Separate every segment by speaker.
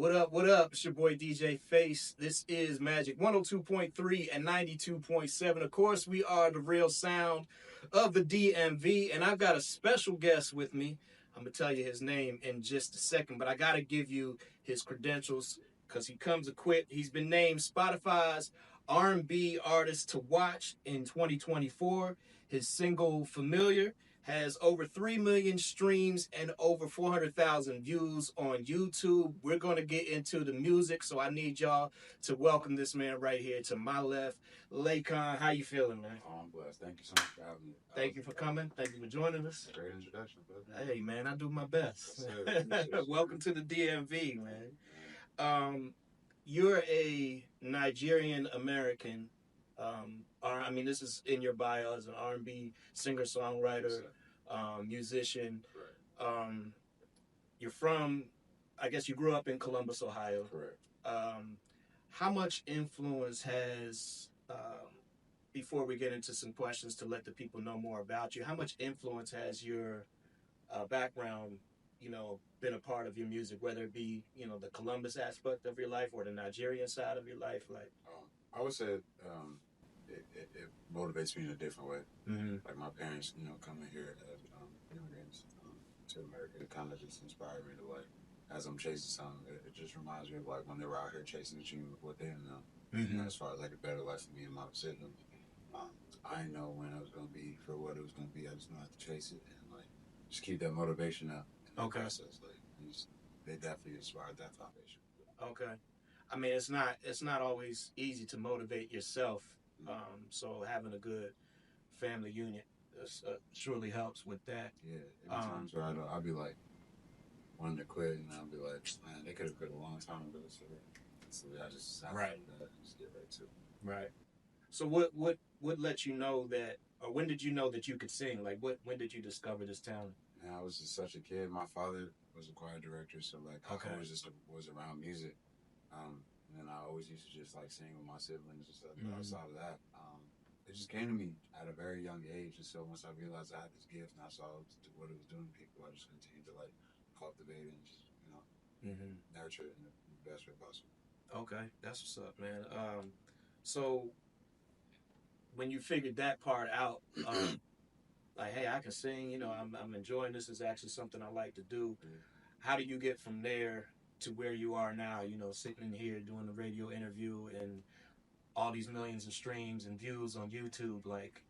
Speaker 1: What up, what up? It's your boy DJ Face. This is Magic 102.3 and 92.7. Of course, we are the real sound of the DMV, and I've got a special guest with me. I'm going to tell you his name in just a second, but I got to give you his credentials because he comes equipped. He's been named Spotify's R&B artist to watch in 2024. His single, Familiar, has over 3 million streams and over 400,000 views on YouTube. We're going to get into the music, so I need y'all to welcome this man right here to my left, Lekan. How you feeling, man?
Speaker 2: Oh, I'm blessed. Thank you so much for having me.
Speaker 1: Thank you for coming. Thank you for joining us.
Speaker 2: Great introduction, brother.
Speaker 1: Hey, man, I do my best.
Speaker 2: Yes,
Speaker 1: Welcome to the DMV, man. You're a Nigerian American. This is in your bio as an R&B singer-songwriter, musician.
Speaker 2: Correct.
Speaker 1: You're from, I guess you grew up in Columbus, Ohio.
Speaker 2: Correct.
Speaker 1: How much influence has, before we get into some questions to let the people know more about you, how much influence has your background, been a part of your music, whether it be, the Columbus aspect of your life or the Nigerian side of your life?
Speaker 2: I would say it motivates me in a different way.
Speaker 1: Mm-hmm.
Speaker 2: Like my parents, coming here as immigrants to America, it kind of just inspired me to, like, as I'm chasing something, it just reminds me of, like, when they were out here chasing the dream of what they know.
Speaker 1: Mm-hmm.
Speaker 2: As far as, like, a better life for me and my siblings. I didn't know when it was going to be for what it was going to be. I just know I have to chase it and, like, just keep that motivation up in the process. Like, they definitely inspired that foundation.
Speaker 1: Okay. I mean, it's not always easy to motivate yourself. So having a good family unit surely helps with that.
Speaker 2: Yeah. Every times where I'll be like wanting to quit, and I'll be like, man, they could have quit a long time ago. So I just have
Speaker 1: Right.
Speaker 2: to just get right to it.
Speaker 1: Right. So what let you know that, or when did you know that you could sing? Like, when did you discover this talent?
Speaker 2: Man, I was just such a kid. My father was a choir director, so, like,
Speaker 1: Okay.
Speaker 2: I always just was around music. And I always used to just, like, sing with my siblings and stuff.
Speaker 1: Mm-hmm.
Speaker 2: Outside of that, it just came to me at a very young age. And so once I realized I had this gift and I saw what it was doing to people, I just continued to, like, cultivate it and just,
Speaker 1: Mm-hmm.
Speaker 2: nurture it in the best way possible.
Speaker 1: Okay, that's what's up, man. So when you figured that part out, like, hey, I can sing. I'm enjoying this. Is actually something I like to do.
Speaker 2: Yeah.
Speaker 1: How do you get from there to where you are now? Sitting in here doing the radio interview and all these millions of streams and views on YouTube. Like,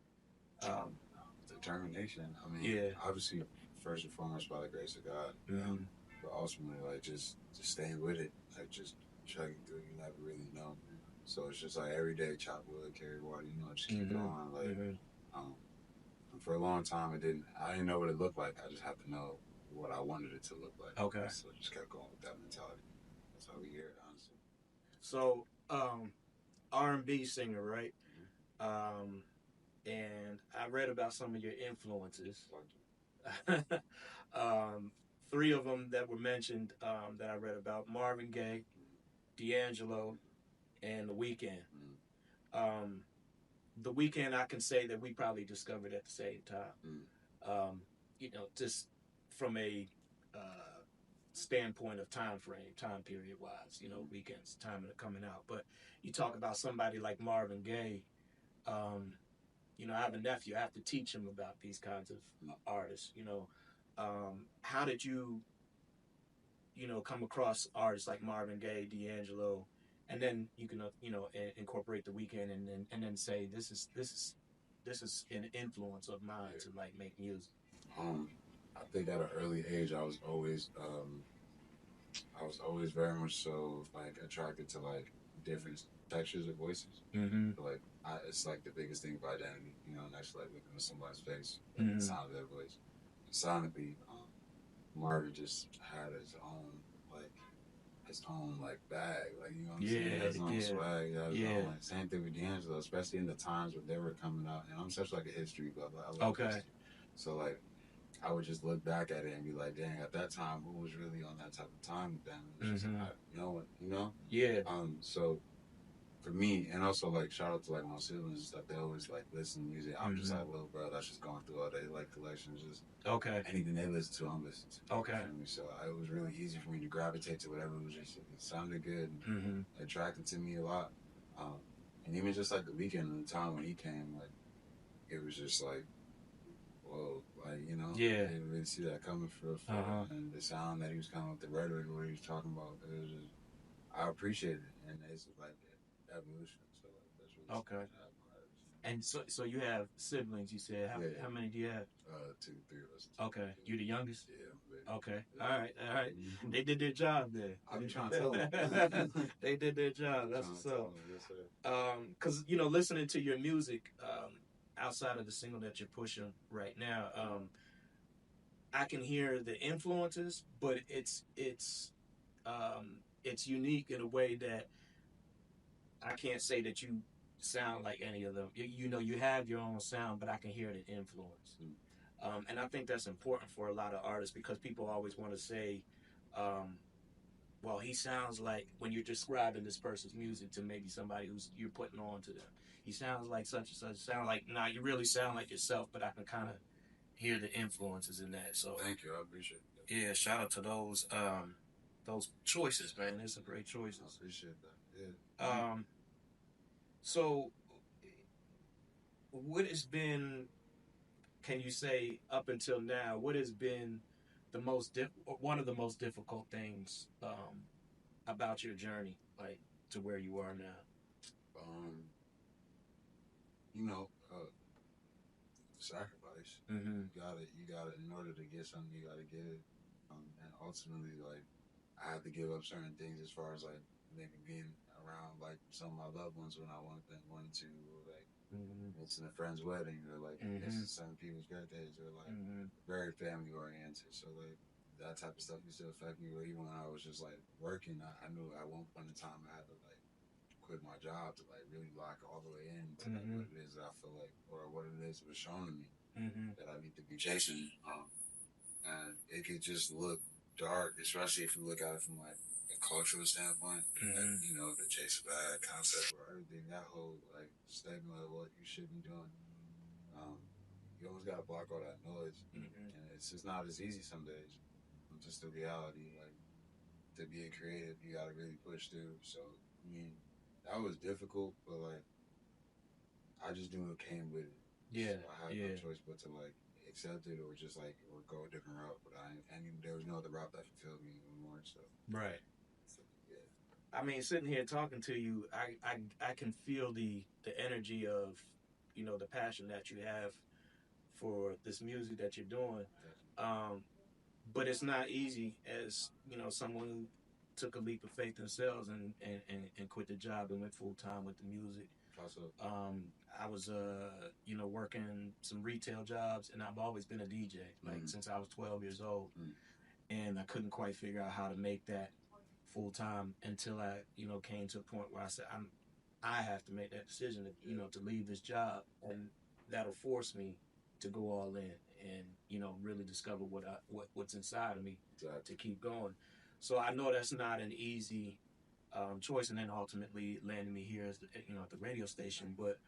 Speaker 2: determination. I mean,
Speaker 1: yeah.
Speaker 2: Obviously, first and foremost, by the grace of God.
Speaker 1: Mm-hmm.
Speaker 2: But ultimately, like, just staying with it, like, just chugging through. You never really know. So it's just like every day, chop wood, carry water. Just keep
Speaker 1: Mm-hmm.
Speaker 2: going. Like,
Speaker 1: Mm-hmm.
Speaker 2: for a long time, I didn't know what it looked like. I just had to know what I wanted it to look like.
Speaker 1: Okay.
Speaker 2: So I just kept going with that mentality. That's how we hear it, honestly.
Speaker 1: So, R&B singer, right?
Speaker 2: Mm-hmm.
Speaker 1: And I read about some of your influences. 3 of them that were mentioned that I read about: Marvin Gaye, D'Angelo, and The Weeknd.
Speaker 2: Mm-hmm.
Speaker 1: The Weeknd, I can say that we probably discovered at the same time.
Speaker 2: Mm-hmm.
Speaker 1: Just from a standpoint of time period wise, Weeknd's time of coming out. But you talk about somebody like Marvin Gaye. I have a nephew. I have to teach him about these kinds of artists. How did you, come across artists like Marvin Gaye, D'Angelo, and then you can, incorporate The Weeknd and then say this is an influence of mine to, like, make music.
Speaker 2: I think at an early age, I was always very much so, like, attracted to, like, different textures of voices.
Speaker 1: Mm-hmm.
Speaker 2: Like, it's like the biggest thing of identity, next to, like, looking at somebody's face, like,
Speaker 1: Mm-hmm.
Speaker 2: the sound of their voice. And sonically, Marvin just had his own bag, like, you know what I'm saying? His own swag, own, like, same thing with D'Angelo, especially in the times when they were coming out. And I'm such, like, a history buff. I love history. So, like, I would just look back at it and be like, dang, at that time, who was really on that type of time with them? It was just, no one,
Speaker 1: Yeah.
Speaker 2: So for me, and also like shout out to like my siblings and stuff. They always like listen to music. I'm just like a little bro that's just going through all day like collections, just anything they listen to, I'm listening to.
Speaker 1: Okay.
Speaker 2: So it was really easy for me to gravitate to whatever was just it sounded good, and attracted to me a lot. And even just like the weekend and the time when he came, like it was just like, whoa, like I didn't really see that coming for and the sound that he was coming with, the rhetoric, what he was talking about, it was just I appreciate it, and it's like evolution. So like, that's really
Speaker 1: okay. And so you have siblings, you said. How many do you have?
Speaker 2: 2, 3 of us.
Speaker 1: Okay. You the youngest?
Speaker 2: Yeah.
Speaker 1: Okay. All right. They did their job there.
Speaker 2: I've been trying to tell them.
Speaker 1: They did their job. That's what's up. Because listening to your music, outside of the single that you're pushing right now, I can hear the influences, but it's unique in a way that I can't say that you sound like any of them. You have your own sound, but I can hear the influence. And I think that's important for a lot of artists because people always want to say, well, he sounds like, when you're describing this person's music to maybe somebody who's you're putting on to them, he sounds like such and such. Sound like, nah, you really sound like yourself, but I can kind of hear the influences in that. So
Speaker 2: thank you, I appreciate that.
Speaker 1: Yeah, shout out to those choices, man. There's some great choices.
Speaker 2: I appreciate that. Yeah.
Speaker 1: So what has been, can you say, up until now, what has been one of the most difficult things about your journey, like to where you are now?
Speaker 2: Sacrifice.
Speaker 1: Mm-hmm.
Speaker 2: You got it. In order to get something, you got to get it. And ultimately, like, I had to give up certain things as far as like maybe being around like some of my loved ones when I wanted to, or like missing a friend's wedding, or like missing some people's birthdays, or like very family oriented. So like that type of stuff used to affect me. Or even when I was just like working, I knew at one point in time I had to like quit my job to like really lock all the way in to like what it is that I feel like, or what it is was shown to me that I need to be chasing. And it could just look dark, especially if you look at it from like a cultural standpoint. Like, the chase of bad concept or everything, that whole like statement of what you should be doing. You almost gotta block all that noise, and it's just not as easy some days. Just the reality, like to be a creative, you gotta really push through. So I mean, that was difficult, but like I just knew it came with it.
Speaker 1: Yeah,
Speaker 2: so I had no choice but to like accept it or just like or go a different route. But there was no other route that fulfilled me anymore. So
Speaker 1: right.
Speaker 2: So, yeah.
Speaker 1: I mean, sitting here talking to you, I can feel the energy of, the passion that you have for this music that you're doing. But it's not easy as, someone who took a leap of faith themselves and quit the job and went full time with the music. I was, working some retail jobs, and I've always been a DJ, like since I was 12 years old. And I couldn't quite figure out how to make that full time until I, came to a point where I said, I have to make that decision to leave this job, and that'll force me to go all in and really discover what's inside of me to keep going. So I know that's not an easy choice, and then ultimately landing me here as at the radio station. But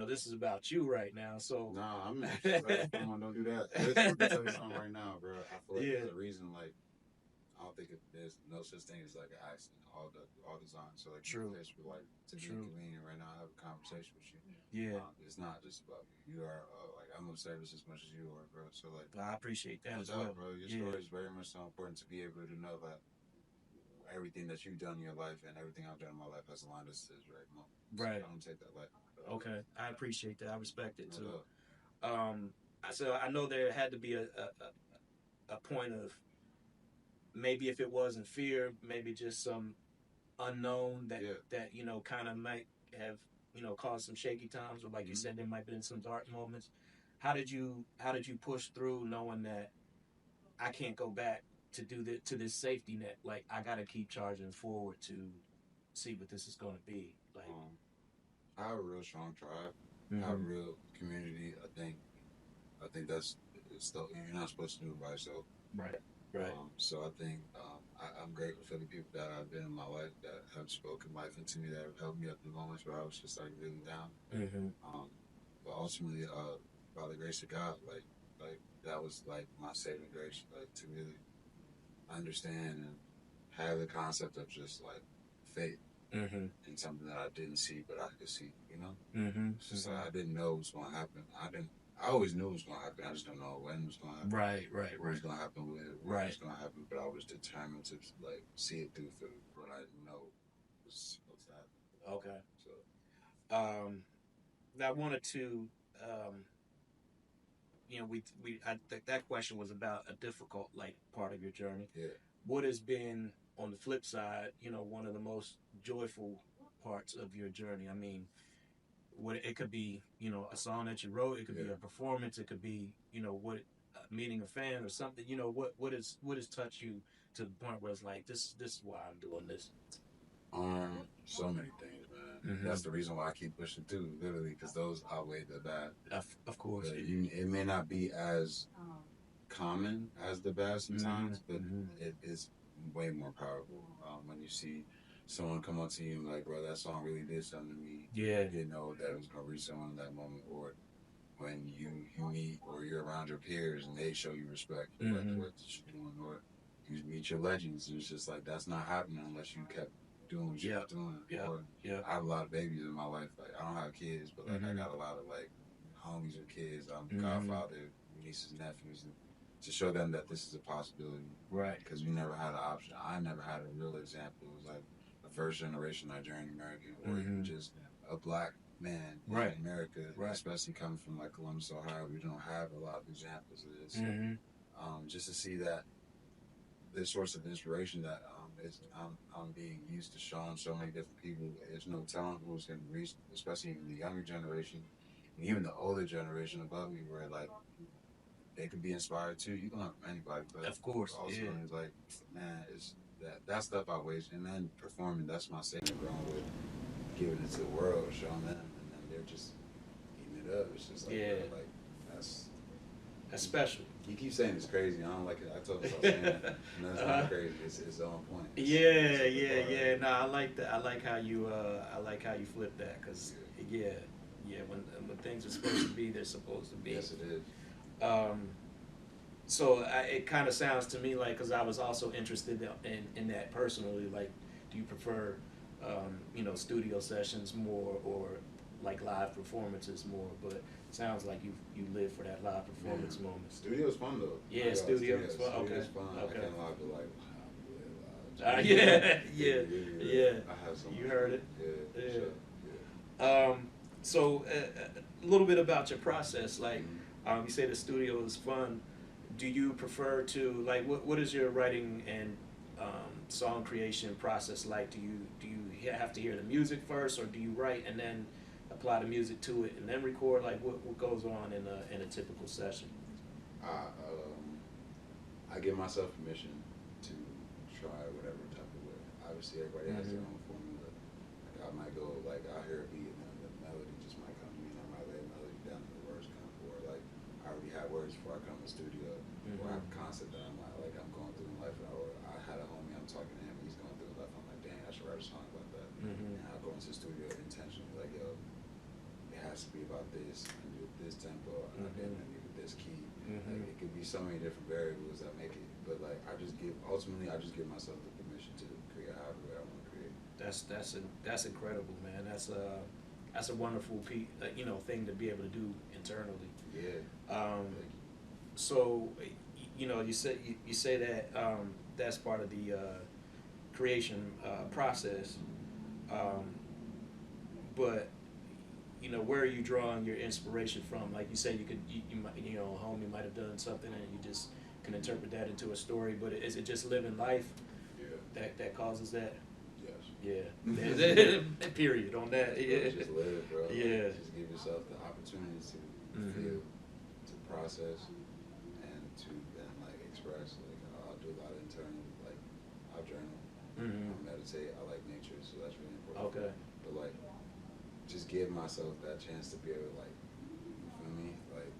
Speaker 1: this is about you right now. So
Speaker 2: nah, I'm like, come on, don't do that. Let me tell you something right now, bro. I feel like there's a reason. Like, I don't think there's no such thing as like an accident. All design. So like,
Speaker 1: true.
Speaker 2: Like to be convenient right now, I have a conversation with you.
Speaker 1: Yeah.
Speaker 2: It's not just about you. You are like I'm of service as much as you are, bro. So like,
Speaker 1: I appreciate that as well,
Speaker 2: bro. Your story is very much so important to be able to know that everything that you've done in your life and everything I've done in my life has aligned us to this right moment.
Speaker 1: Right.
Speaker 2: So I don't take that lightly.
Speaker 1: Okay, I appreciate that. I respect it too. So I know there had to be a point of, maybe if it wasn't fear, maybe just some unknown that kind of might have caused some shaky times, or like you said, there might have been some dark moments. How did you push through, knowing that I can't go back to this safety net? Like, I got to keep charging forward to see what this is going to be like.
Speaker 2: I have a real strong tribe. I have a real community. I think that's stuff you're not supposed to do by yourself.
Speaker 1: Right.
Speaker 2: So I think I'm grateful for the people that have been in my life that have spoken life into me, that have helped me at the moments where I was just like really down. But ultimately, by the grace of God, like that was like my saving grace, like to really understand and have the concept of just like faith in something that I didn't see, but I could see. You know, it's just like I didn't know what was going to happen. I always knew it was going to happen. I just don't know when it was going to happen.
Speaker 1: Right.
Speaker 2: What was going to happen with it. What was going to happen. But I was determined to like see it through for what I know was supposed to happen.
Speaker 1: Okay. So, I wanted to, I think that question was about a difficult like part of your journey.
Speaker 2: Yeah.
Speaker 1: What has been on the flip side, one of the most joyful parts of your journey? I mean, what it could be, a song that you wrote, it could be a performance, it could be, meeting a fan or something. What has touched you to the point where it's like this is why I'm doing this.
Speaker 2: So many things, man. That's the reason why I keep pushing through, literally, because those outweigh the bad.
Speaker 1: Of course,
Speaker 2: it may not be as common as the bad sometimes, but it is way more powerful when you see someone come up to you and like, bro, that song really did something to me.
Speaker 1: Yeah.
Speaker 2: You didn't know that it was gonna reach someone in that moment, or when you meet or you're around your peers and they show you respect for like what you're doing, or you meet your legends, and it's just like that's not happening unless you kept doing what you're doing. I have a lot of babies in my life. Like I don't have kids, but like I got a lot of like homies with kids. I'm godfather, nieces, nephews, and to show them that this is a possibility.
Speaker 1: Right.
Speaker 2: Because we never had an option. I never had a real example. It was like a first generation Nigerian American, or even just a black man in America, especially coming from like Columbus, Ohio. We don't have a lot of examples of this. Just to see that this source of inspiration that I'm being used to showing so many different people. There's no telling who's going to reach, especially in the younger generation, and even the older generation above me, where like they could be inspired too. You can learn from anybody, but
Speaker 1: of course,
Speaker 2: also it's like, man, it's that stuff outweighs. And then performing, that's my saving ground with giving it to the world, showing them, and then they're just eating it up. It's just like, like that's
Speaker 1: special.
Speaker 2: You keep saying it's crazy. I don't like it. I told him stop saying that. No, it's not crazy. It's on point.
Speaker 1: Yeah. No, I like that. I like how you flip that, because when things are supposed to be, they're supposed to be.
Speaker 2: Yes, it is.
Speaker 1: So it kind of sounds to me like, because I was also interested in that personally. Like, do you prefer, studio sessions more, or like live performances more? But it sounds like you live for that live performance moment.
Speaker 2: Studio's fun though.
Speaker 1: Yeah, studio's fun. Okay.
Speaker 2: Studio's fun.
Speaker 1: Okay.
Speaker 2: I can't lie, but like,
Speaker 1: yeah.
Speaker 2: I have so much
Speaker 1: You heard
Speaker 2: fun.
Speaker 1: it.
Speaker 2: Yeah. Sure.
Speaker 1: So a little bit about your process. Like, you say the studio is fun. Do you prefer to, like, what is your writing and song creation process like? Do you have to hear the music first, or do you write and then apply the music to it and then record? Like, what goes on in a typical session?
Speaker 2: I give myself permission to try whatever type of way. Obviously, everybody has their own formula. Like, I might go, like, I'll hear a beat and then the melody just might come to me, and I might lay a melody down and the words come. Or, like, I already have words before I come to the studio, or I have a concept that I'm going through in life. Or I had a homie, I'm talking to him, he's going through life. I'm like, dang, I should write a song about that. And I'll go into the studio intentionally, like, yo, it has to be about this, and do this tempo, and I need this key. Like, it could be so many different variables that make it, but like I just give myself the permission to create however way I want to create.
Speaker 1: That's incredible, man. That's a wonderful thing to be able to do internally.
Speaker 2: Yeah.
Speaker 1: So you say that that's part of the creation process, but where are you drawing your inspiration from? Like you said, you might, a homie might have done something and you just can interpret that into a story. But is it just living life that causes that?
Speaker 2: Yes.
Speaker 1: Yeah. Period on that. Yeah.
Speaker 2: Just live, bro.
Speaker 1: Yeah.
Speaker 2: Just give yourself the opportunity to feel, to process, and to then like express. Like I'll do a lot of internal, like I'll journal, I'll meditate. I like nature, so that's really important.
Speaker 1: Okay.
Speaker 2: But like, just give myself that chance to be able to, like, you feel me? Like,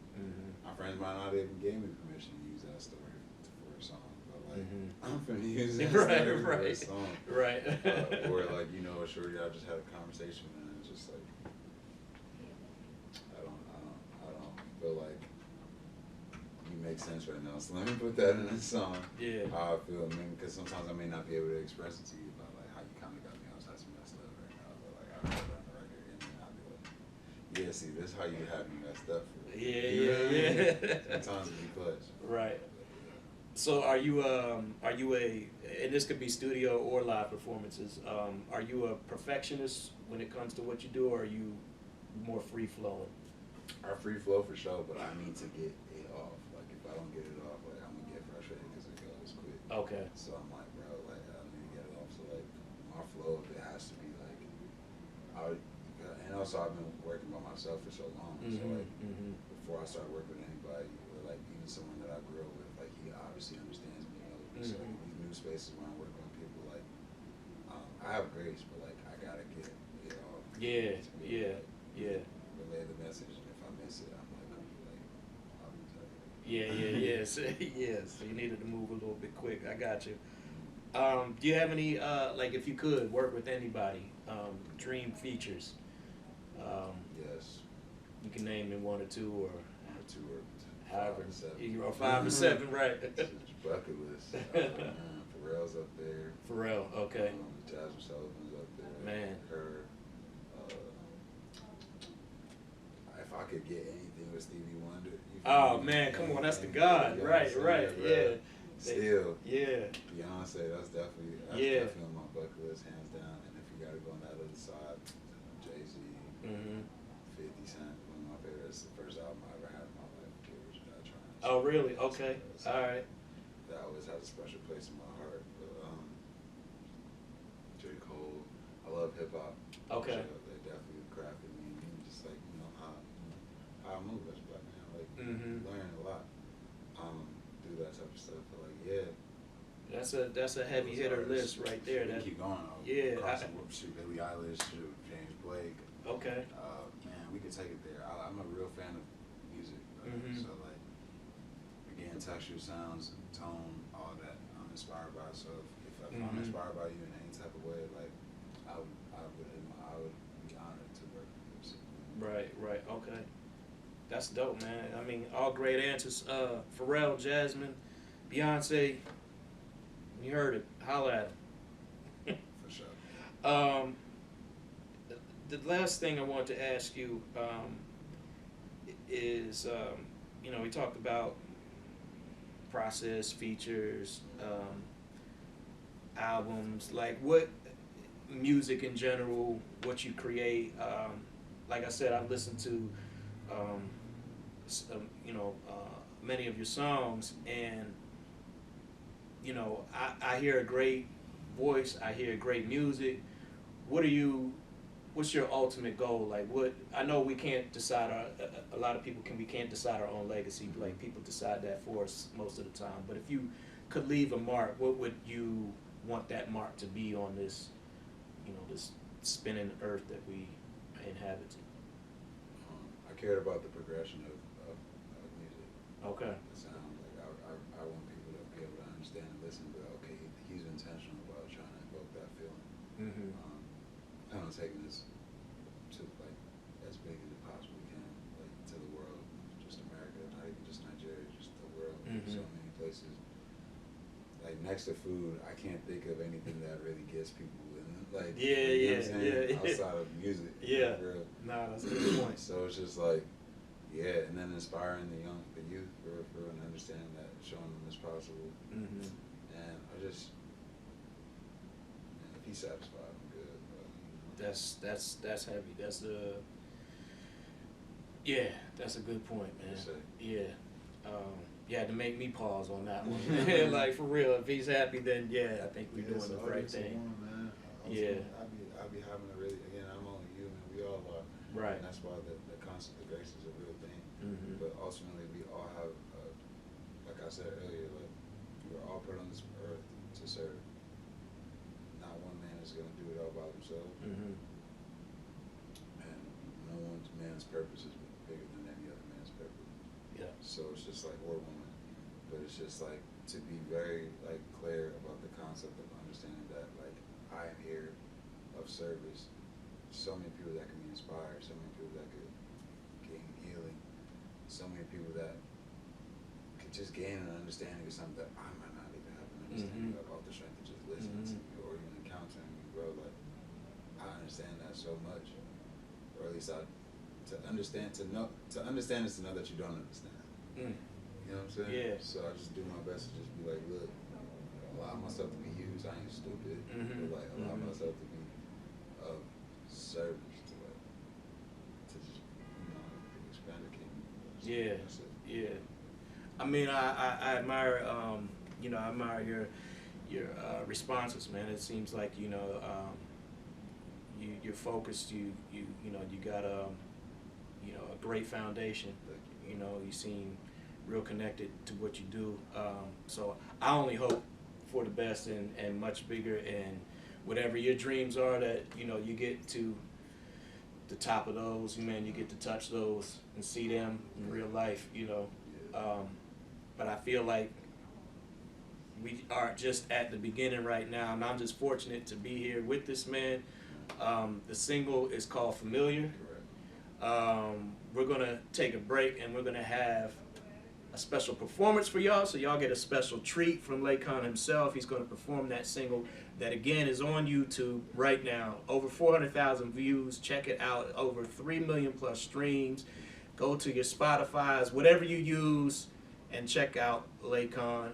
Speaker 2: my friends might not even give me permission to use that story for a song, but Like, I'm finna use that
Speaker 1: right,
Speaker 2: for a song.
Speaker 1: Right.
Speaker 2: Or like, you know, a shorty I just had a conversation with, and it's just like, I don't feel like you make sense right now. So let me put that in a song.
Speaker 1: Yeah.
Speaker 2: How I feel, I mean, because sometimes I may not be able to express it to you, but like how you kind of got me outside some messed up right now. But like I'll put it on the record, and then I'll be like, yeah, see, this is how you have me messed up for.
Speaker 1: Yeah.
Speaker 2: Sometimes it be clutch.
Speaker 1: Right. So are you a, and this could be studio or live performances, are you a perfectionist when it comes to what you do, or are you more free flowing?
Speaker 2: I free flow for sure, but I need to get it off. Like if I don't get it off, like I'm gonna get frustrated because it goes quick.
Speaker 1: Okay.
Speaker 2: So I'm like, bro, like I need to get it off. So like my flow, if it has to be like, and also I've been working by myself for so long. So like before I start working with anybody, or like even someone that I grew up with, like he obviously understands me. You know, so these new spaces when I'm working with people, like I have grace, but like I gotta get it off.
Speaker 1: Yeah.
Speaker 2: Relay the message, and if I miss it, I'm like, I'll be tired.
Speaker 1: Yeah. So you needed to move a little bit quick. I got you. Do you have any, like if you could work with anybody, dream features?
Speaker 2: Yes.
Speaker 1: You can name me one or two, or
Speaker 2: two or
Speaker 1: however.
Speaker 2: 5 or 7.
Speaker 1: You're 5 or 7, right?
Speaker 2: It's bucket list. Pharrell's up there.
Speaker 1: Pharrell, okay.
Speaker 2: Jasmine Sullivan's up there.
Speaker 1: Man.
Speaker 2: Her. If I could get anything with Stevie Wonder.
Speaker 1: Oh man, come on, that's the God. Right, yeah.
Speaker 2: Still.
Speaker 1: Yeah.
Speaker 2: Beyonce, that's definitely on my bucket list, hands down. And if you gotta go on that other side, Jay-Z, 50 Cent, one of my favorites. The first album I ever had in my life, Kid Rich or Die Trying.
Speaker 1: Oh really? Okay. Alright.
Speaker 2: That always has a special place in my heart. But J. Cole, I love hip hop.
Speaker 1: Okay.
Speaker 2: They definitely crafted me, and just like, you know, how I move as a black man, like learn a lot. Do that type of stuff. But like, yeah.
Speaker 1: That's a heavy hitter list right there.
Speaker 2: That keep going. Billie Eilish, James Blake.
Speaker 1: Okay.
Speaker 2: Man, we could take it there. I'm a real fan of music. So like, again, texture, sounds, tone, all that I'm inspired by. So if I'm inspired by you in any type of way, like I would be honored to work with you.
Speaker 1: Right. Okay. That's dope, man. I mean, all great answers. Pharrell, Jasmine, Beyonce. You heard it. Holla at him.
Speaker 2: For sure.
Speaker 1: The last thing I want to ask you is, you know, we talked about process, features, albums, like what music in general, what you create. Like I said, I've listened to, many of your songs, and you know, I hear a great voice, I hear great music. What's your ultimate goal? Like, what, I know we can't decide a lot of people we can't decide our own legacy. Like, people decide that for us most of the time. But if you could leave a mark, what would you want that mark to be on this, you know, this spinning earth that we inhabit?
Speaker 2: I cared about the progression of music.
Speaker 1: Okay.
Speaker 2: The sound, like I want people to be able to understand and listen, but okay, he's intentional about trying to evoke that feeling. I plan on taking this to like as big as it possibly can, like to the world, just America, not even just Nigeria, just the world. So many places. Like next to food, I can't think of anything that really gets people in. Like outside of music.
Speaker 1: Yeah.
Speaker 2: Real.
Speaker 1: Nah, that's a good point.
Speaker 2: So it's just like, yeah, and then inspiring the youth for and understanding that, showing them it's possible. And I just, man, if he's satisfied, I'm good. But, you know.
Speaker 1: That's heavy. That's a good point, man. Yeah, to make me pause on that one. Like for real, if he's happy, then I think we're doing the right thing.
Speaker 2: I'd be having a really, again, I'm only human, we all are.
Speaker 1: Right.
Speaker 2: And that's why the concept of grace is a real thing. But ultimately, we all have, like I said earlier, like we're all put on this earth to serve. Not one man is going to do it all by themselves. And no one man's purpose is bigger than any other man's purpose.
Speaker 1: Yeah.
Speaker 2: So it's just like, or woman, but it's just like to be very like clear about the concept of understanding that like I am here of service. So many people that can be inspired, so many people that could gain healing, so many people that could just gain an understanding of something that I might not even have an understanding of, off the strength of just listening to me or even encountering me, bro. Like I understand that so much, or at least to understand is to know that you don't understand. You know what I'm saying?
Speaker 1: Yeah.
Speaker 2: So I just do my best to just be like, look, allow myself to be used. I ain't stupid, but like allow myself to be of service to just expand the kingdom.
Speaker 1: Yeah, yeah. I mean, I admire I admire your responses, man. It seems like you're focused. You got a great foundation. You seem real connected to what you do. So I only hope for the best and much bigger, and whatever your dreams are, that you get to the top of those, man. You get to touch those and see them in real life. But I feel like we are just at the beginning right now, and I'm just fortunate to be here with this man. The single is called Familiar. We're gonna take a break, and we're gonna have a special performance for y'all, so y'all get a special treat from Lekan himself. He's gonna perform that single that again is on YouTube right now. Over 400,000 views. Check it out. Over 3 million plus streams. Go to your Spotify's, whatever you use, and check out Lekan.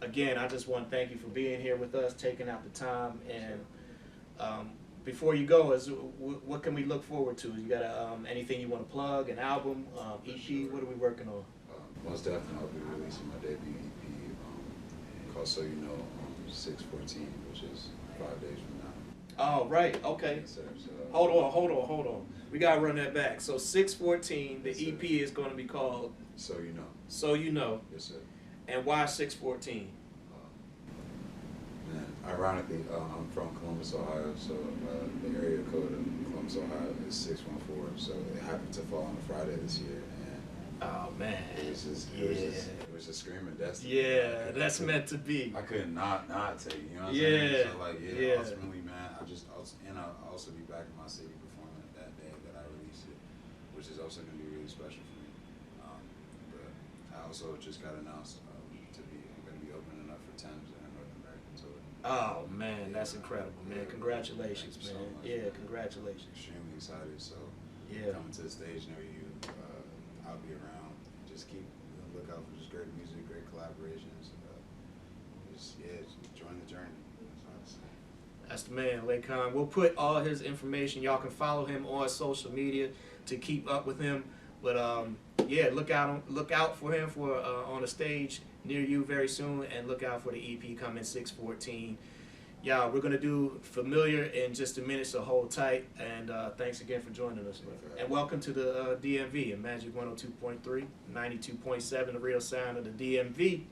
Speaker 1: Again, I just want to thank you for being here with us, taking out the time. And before you go, what can we look forward to? You got anything you want to plug? An album, EP? What are we working on?
Speaker 2: Most definitely, I'll be releasing my debut EP called So You Know 6/14, which is 5 days from now.
Speaker 1: Oh, right. Okay.
Speaker 2: Yes, sir. So,
Speaker 1: Hold on. We got to run that back. So 6/14, the EP is going to be called
Speaker 2: So You Know.
Speaker 1: So You Know.
Speaker 2: Yes, sir.
Speaker 1: And why 6/14?
Speaker 2: Man, ironically, I'm from Columbus, Ohio, so the area code of Columbus, Ohio is 614. So it happened to fall on a Friday this year, and
Speaker 1: oh man,
Speaker 2: it was just screaming destiny.
Speaker 1: Yeah, that's meant to be.
Speaker 2: I couldn't not take it. You know what I'm saying? So like, ultimately, man, I'll also be back in my city performing that day that I released it, which is also gonna be really special for me. But I also just got announced I'm gonna be opening up for Thames and North American tour.
Speaker 1: Oh man, that's incredible, man. Congratulations, man.
Speaker 2: So much,
Speaker 1: yeah,
Speaker 2: man.
Speaker 1: congratulations.
Speaker 2: Extremely excited. So coming to the stage near you, I'll be around. Just keep look out for just great music, great collaborations. Just join the journey. That's what I'm saying.
Speaker 1: That's the man, Lekan. We'll put all his information. Y'all can follow him on social media to keep up with him. But look out for him on a stage near you very soon, and look out for the EP coming 6/14. Yeah, we're gonna do Familiar in just a minute, so hold tight. And thanks again for joining us, man. And welcome to the DMV and Magic 102.3, 92.7, the real sound of the DMV.